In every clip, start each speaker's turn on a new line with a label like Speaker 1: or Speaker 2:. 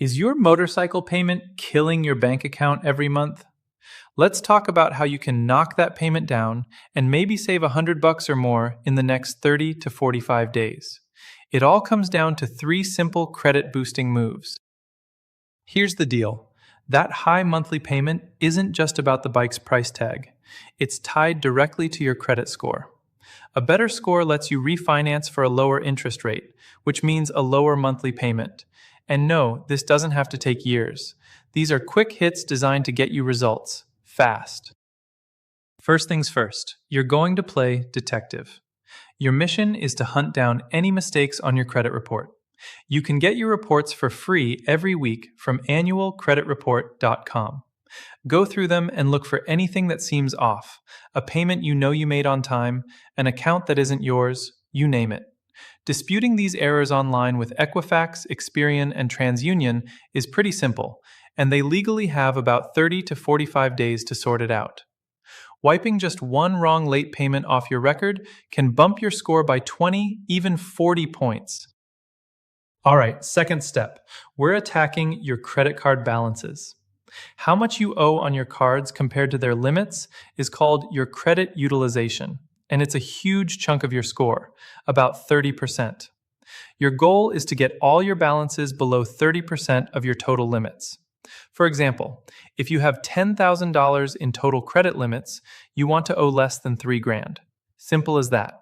Speaker 1: Is your motorcycle payment killing your bank account every month? Let's talk about how you can knock that payment down and maybe save $100 or more in the next 30 to 45 days. It all comes down to 3 simple credit boosting moves. Here's the deal. That high monthly payment isn't just about the bike's price tag. It's tied directly to your credit score. A better score lets you refinance for a lower interest rate, which means a lower monthly payment. And no, this doesn't have to take years. These are quick hits designed to get you results, fast. First things first, you're going to play detective. Your mission is to hunt down any mistakes on your credit report. You can get your reports for free every week from annualcreditreport.com. Go through them and look for anything that seems off, a payment you know you made on time, an account that isn't yours, you name it. Disputing these errors online with Equifax, Experian, and TransUnion is pretty simple, and they legally have about 30 to 45 days to sort it out. Wiping just one wrong late payment off your record can bump your score by 20, even 40 points. All right, second step. We're attacking your credit card balances. How much you owe on your cards compared to their limits is called your credit utilization, and it's a huge chunk of your score, about 30%. Your goal is to get all your balances below 30% of your total limits. For example, if you have $10,000 in total credit limits, you want to owe less than $3,000. Simple as that.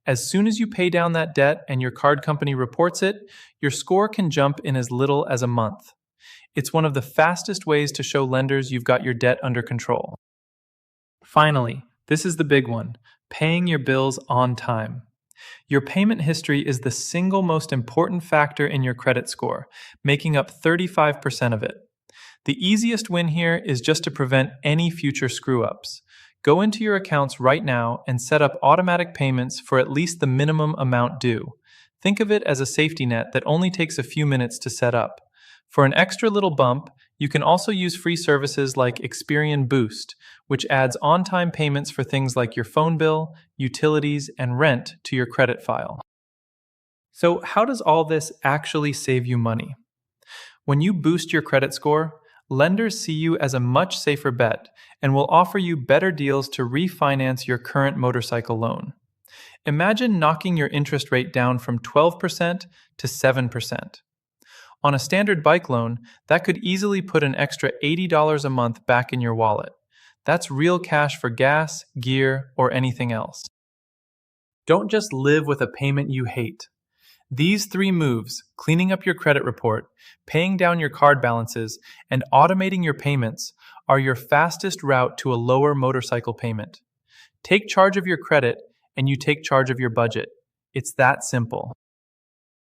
Speaker 1: As soon as you pay down that debt and your card company reports it, your score can jump in as little as a month. It's one of the fastest ways to show lenders you've got your debt under control. Finally, this is the big one, paying your bills on time. Your payment history is the single most important factor in your credit score, making up 35% of it. The easiest win here is just to prevent any future screw-ups. Go into your accounts right now and set up automatic payments for at least the minimum amount due. Think of it as a safety net that only takes a few minutes to set up. For an extra little bump, you can also use free services like Experian Boost, which adds on-time payments for things like your phone bill, utilities, and rent to your credit file. So how does all this actually save you money? When you boost your credit score, lenders see you as a much safer bet and will offer you better deals to refinance your current motorcycle loan. Imagine knocking your interest rate down from 12% to 7%. On a standard bike loan, that could easily put an extra $80 a month back in your wallet. That's real cash for gas, gear, or anything else. Don't just live with a payment you hate. These 3 moves, cleaning up your credit report, paying down your card balances, and automating your payments, are your fastest route to a lower motorcycle payment. Take charge of your credit, and you take charge of your budget. It's that simple.